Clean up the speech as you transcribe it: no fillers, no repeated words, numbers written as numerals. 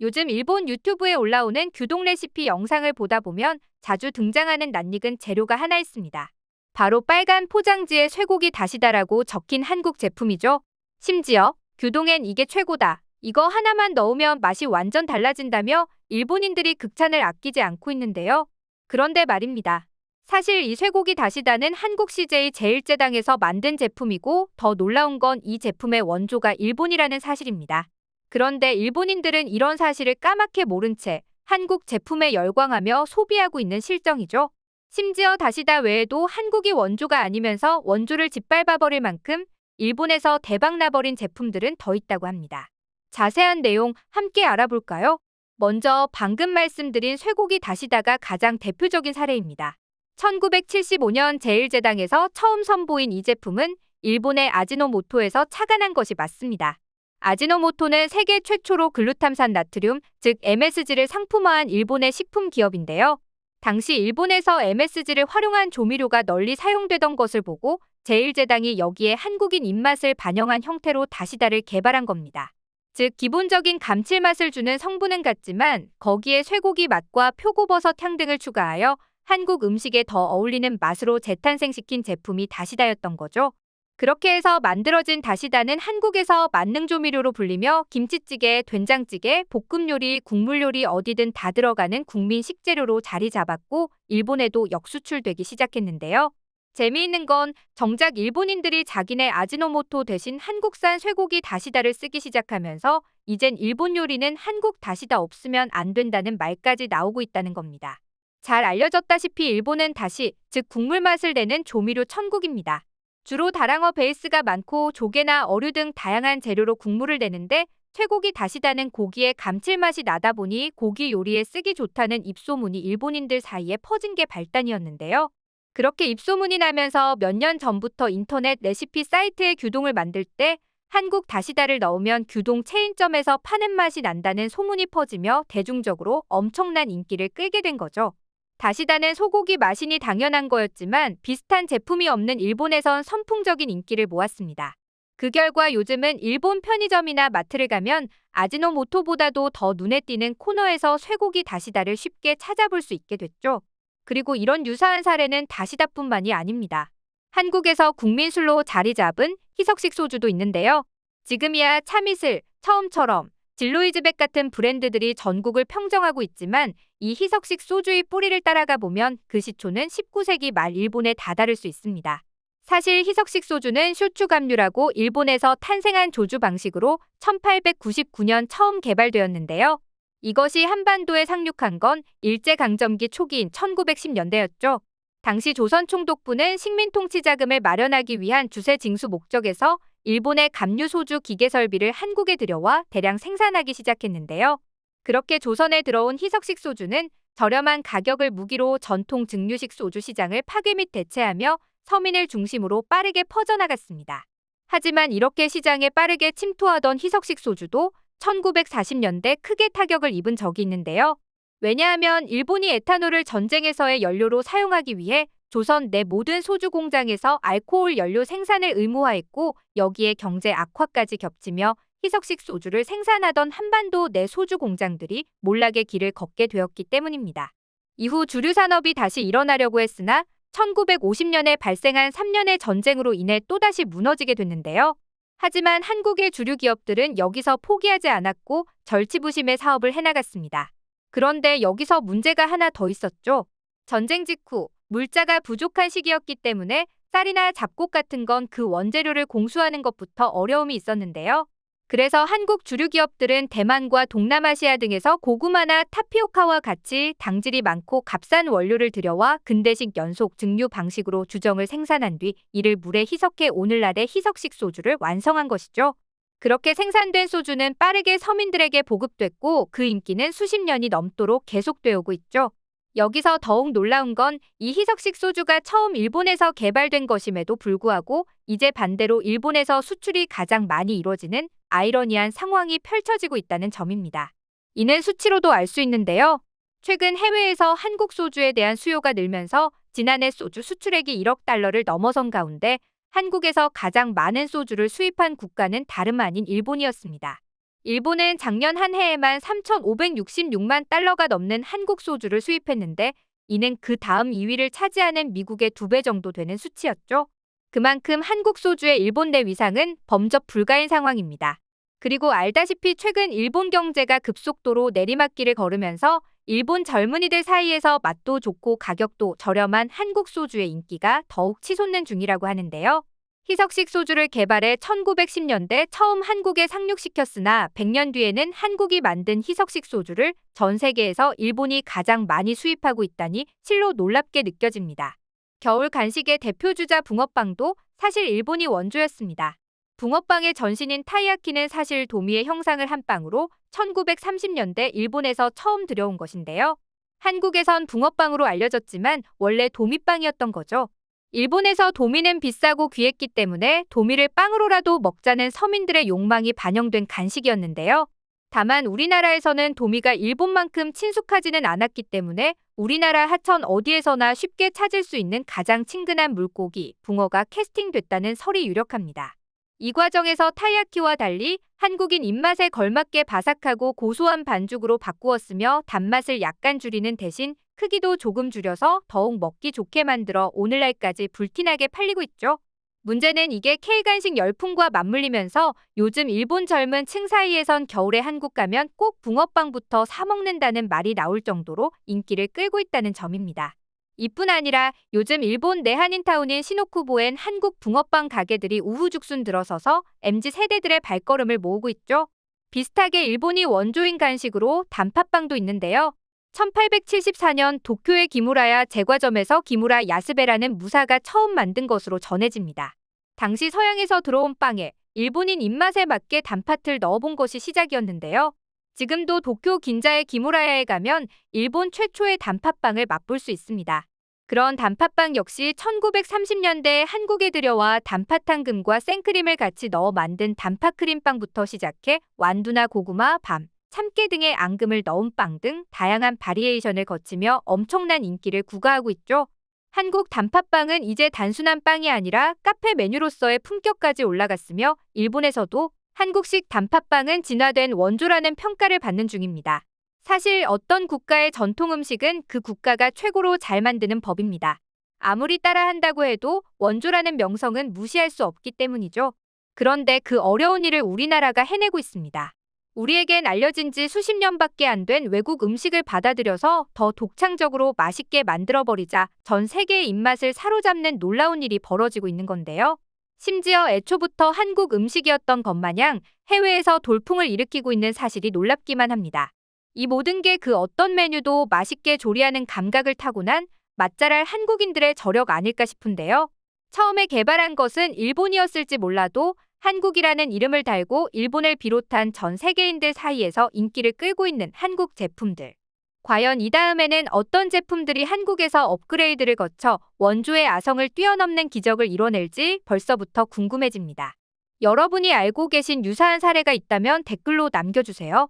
요즘 일본 유튜브에 올라오는 규동 레시피 영상을 보다 보면 자주 등장하는 낯익은 재료가 하나 있습니다. 바로 빨간 포장지에 쇠고기 다시다라고 적힌 한국 제품이죠. 심지어 규동엔 이게 최고다, 이거 하나만 넣으면 맛이 완전 달라진다며 일본인들이 극찬을 아끼지 않고 있는데요. 그런데 말입니다. 사실 이 쇠고기 다시다는 한국 CJ 제일제당에서 만든 제품이고, 더 놀라운 건 이 제품의 원조가 일본이라는 사실입니다. 그런데 일본인들은 이런 사실을 까맣게 모른 채 한국 제품에 열광하며 소비하고 있는 실정이죠. 심지어 다시다 외에도 한국이 원조가 아니면서 원조를 짓밟아버릴 만큼 일본에서 대박나버린 제품들은 더 있다고 합니다. 자세한 내용 함께 알아볼까요? 먼저 방금 말씀드린 쇠고기 다시다가 가장 대표적인 사례입니다. 1975년 제일제당에서 처음 선보인 이 제품은 일본의 아지노모토에서 착안한 것이 맞습니다. 아지노모토는 세계 최초로 글루탐산 나트륨, 즉 MSG를 상품화한 일본의 식품 기업인데요. 당시 일본에서 MSG를 활용한 조미료가 널리 사용되던 것을 보고 제일제당이 여기에 한국인 입맛을 반영한 형태로 다시다를 개발한 겁니다. 즉 기본적인 감칠맛을 주는 성분은 같지만 거기에 쇠고기 맛과 표고버섯 향 등을 추가하여 한국 음식에 더 어울리는 맛으로 재탄생시킨 제품이 다시다였던 거죠. 그렇게 해서 만들어진 다시다는 한국에서 만능 조미료로 불리며 김치찌개, 된장찌개, 볶음 요리, 국물 요리 어디든 다 들어가는 국민 식재료로 자리 잡았고 일본에도 역수출되기 시작했는데요. 재미있는 건 정작 일본인들이 자기네 아지노모토 대신 한국산 쇠고기 다시다를 쓰기 시작하면서 이젠 일본 요리는 한국 다시다 없으면 안 된다는 말까지 나오고 있다는 겁니다. 잘 알려졌다시피 일본은 다시, 즉 국물 맛을 내는 조미료 천국입니다. 주로 다랑어 베이스가 많고 조개나 어류 등 다양한 재료로 국물을 내는데 쇠고기 다시다는 고기의 감칠맛이 나다 보니 고기 요리에 쓰기 좋다는 입소문이 일본인들 사이에 퍼진 게 발단이었는데요. 그렇게 입소문이 나면서 몇 년 전부터 인터넷 레시피 사이트에 규동을 만들 때 한국 다시다를 넣으면 규동 체인점에서 파는 맛이 난다는 소문이 퍼지며 대중적으로 엄청난 인기를 끌게 된 거죠. 다시다는 소고기 맛이니 당연한 거였지만 비슷한 제품이 없는 일본에선 선풍적인 인기를 모았습니다. 그 결과 요즘은 일본 편의점이나 마트를 가면 아지노모토보다도 더 눈에 띄는 코너에서 쇠고기 다시다를 쉽게 찾아볼 수 있게 됐죠. 그리고 이런 유사한 사례는 다시다뿐만이 아닙니다. 한국에서 국민술로 자리 잡은 희석식 소주도 있는데요. 지금이야 참이슬, 처음처럼, 진로이즈백 같은 브랜드들이 전국을 평정하고 있지만 이 희석식 소주의 뿌리를 따라가 보면 그 시초는 19세기 말 일본에 다다를 수 있습니다. 사실 희석식 소주는 쇼추감류라고 일본에서 탄생한 조주 방식으로 1899년 처음 개발되었는데요. 이것이 한반도에 상륙한 건 일제강점기 초기인 1910년대였죠. 당시 조선 총독부는 식민 통치 자금을 마련하기 위한 주세 징수 목적에서 일본의 감류 소주 기계 설비를 한국에 들여와 대량 생산하기 시작했는데요. 그렇게 조선에 들어온 희석식 소주는 저렴한 가격을 무기로 전통 증류식 소주 시장을 파괴 및 대체하며 서민을 중심으로 빠르게 퍼져나갔습니다. 하지만 이렇게 시장에 빠르게 침투하던 희석식 소주도 1940년대 크게 타격을 입은 적이 있는데요. 왜냐하면 일본이 에탄올을 전쟁에서의 연료로 사용하기 위해 조선 내 모든 소주 공장에서 알코올 연료 생산을 의무화했고 여기에 경제 악화까지 겹치며 희석식 소주를 생산하던 한반도 내 소주 공장들이 몰락의 길을 걷게 되었기 때문입니다. 이후 주류 산업이 다시 일어나려고 했으나 1950년에 발생한 3년의 전쟁으로 인해 또다시 무너지게 됐는데요. 하지만 한국의 주류 기업들은 여기서 포기하지 않았고 절치부심의 사업을 해나갔습니다. 그런데 여기서 문제가 하나 더 있었죠. 전쟁 직후 물자가 부족한 시기였기 때문에 쌀이나 잡곡 같은 건 그 원재료를 공수하는 것부터 어려움이 있었는데요. 그래서 한국 주류 기업들은 대만과 동남아시아 등에서 고구마나 타피오카와 같이 당질이 많고 값싼 원료를 들여와 근대식 연속 증류 방식으로 주정을 생산한 뒤 이를 물에 희석해 오늘날의 희석식 소주를 완성한 것이죠. 그렇게 생산된 소주는 빠르게 서민들에게 보급됐고 그 인기는 수십 년이 넘도록 계속되어 오고 있죠. 여기서 더욱 놀라운 건 이 희석식 소주가 처음 일본에서 개발된 것임에도 불구하고 이제 반대로 일본에서 수출이 가장 많이 이루어지는 아이러니한 상황이 펼쳐지고 있다는 점입니다. 이는 수치로도 알 수 있는데요. 최근 해외에서 한국 소주에 대한 수요가 늘면서 지난해 소주 수출액이 1억 달러를 넘어선 가운데 한국에서 가장 많은 소주를 수입한 국가는 다름 아닌 일본이었습니다. 일본은 작년 한 해에만 3,566만 달러가 넘는 한국 소주를 수입했는데 이는 그 다음 2위를 차지하는 미국의 2배 정도 되는 수치였죠. 그만큼 한국 소주의 일본 내 위상은 범접 불가인 상황입니다. 그리고 알다시피 최근 일본 경제가 급속도로 내리막길을 걸으면서 일본 젊은이들 사이에서 맛도 좋고 가격도 저렴한 한국 소주의 인기가 더욱 치솟는 중이라고 하는데요. 희석식 소주를 개발해 1910년대 처음 한국에 상륙시켰으나 100년 뒤에는 한국이 만든 희석식 소주를 전 세계에서 일본이 가장 많이 수입하고 있다니 실로 놀랍게 느껴집니다. 겨울 간식의 대표주자 붕어빵도 사실 일본이 원조였습니다. 붕어빵의 전신인 타이야키는 사실 도미의 형상을 한 빵으로 1930년대 일본에서 처음 들여온 것인데요. 한국에선 붕어빵으로 알려졌지만 원래 도미빵이었던 거죠. 일본에서 도미는 비싸고 귀했기 때문에 도미를 빵으로라도 먹자는 서민들의 욕망이 반영된 간식이었는데요. 다만 우리나라에서는 도미가 일본만큼 친숙하지는 않았기 때문에 우리나라 하천 어디에서나 쉽게 찾을 수 있는 가장 친근한 물고기, 붕어가 캐스팅됐다는 설이 유력합니다. 이 과정에서 타이야키와 달리 한국인 입맛에 걸맞게 바삭하고 고소한 반죽으로 바꾸었으며 단맛을 약간 줄이는 대신 크기도 조금 줄여서 더욱 먹기 좋게 만들어 오늘날까지 불티나게 팔리고 있죠. 문제는 이게 K간식 열풍과 맞물리면서 요즘 일본 젊은 층 사이에선 겨울에 한국 가면 꼭 붕어빵부터 사 먹는다는 말이 나올 정도로 인기를 끌고 있다는 점입니다. 이뿐 아니라 요즘 일본 내한인타운인 시노쿠보엔 한국 붕어빵 가게들이 우후죽순 들어서서 MZ세대들의 발걸음을 모으고 있죠. 비슷하게 일본이 원조인 간식으로 단팥빵도 있는데요. 1874년 도쿄의 기무라야 제과점에서 기무라 야스베라는 무사가 처음 만든 것으로 전해집니다. 당시 서양에서 들어온 빵에 일본인 입맛에 맞게 단팥을 넣어본 것이 시작이었는데요. 지금도 도쿄 긴자의 기무라야에 가면 일본 최초의 단팥빵을 맛볼 수 있습니다. 그런 단팥빵 역시 1930년대에 한국에 들여와 단팥당금과 생크림을 같이 넣어 만든 단팥크림빵부터 시작해 완두나 고구마, 밤, 참깨 등의 앙금을 넣은 빵 등 다양한 바리에이션을 거치며 엄청난 인기를 구가하고 있죠. 한국 단팥빵은 이제 단순한 빵이 아니라 카페 메뉴로서의 품격까지 올라갔으며 일본에서도 한국식 단팥빵은 진화된 원조라는 평가를 받는 중입니다. 사실 어떤 국가의 전통 음식은 그 국가가 최고로 잘 만드는 법입니다. 아무리 따라한다고 해도 원조라는 명성은 무시할 수 없기 때문이죠. 그런데 그 어려운 일을 우리나라가 해내고 있습니다. 우리에겐 알려진 지 수십 년밖에 안 된 외국 음식을 받아들여서 더 독창적으로 맛있게 만들어버리자 전 세계의 입맛을 사로잡는 놀라운 일이 벌어지고 있는 건데요. 심지어 애초부터 한국 음식이었던 것 마냥 해외에서 돌풍을 일으키고 있는 사실이 놀랍기만 합니다. 이 모든 게 그 어떤 메뉴도 맛있게 조리하는 감각을 타고난 맛잘알 한국인들의 저력 아닐까 싶은데요. 처음에 개발한 것은 일본이었을지 몰라도 한국이라는 이름을 달고 일본을 비롯한 전 세계인들 사이에서 인기를 끌고 있는 한국 제품들. 과연 이 다음에는 어떤 제품들이 한국에서 업그레이드를 거쳐 원조의 아성을 뛰어넘는 기적을 이뤄낼지 벌써부터 궁금해집니다. 여러분이 알고 계신 유사한 사례가 있다면 댓글로 남겨주세요.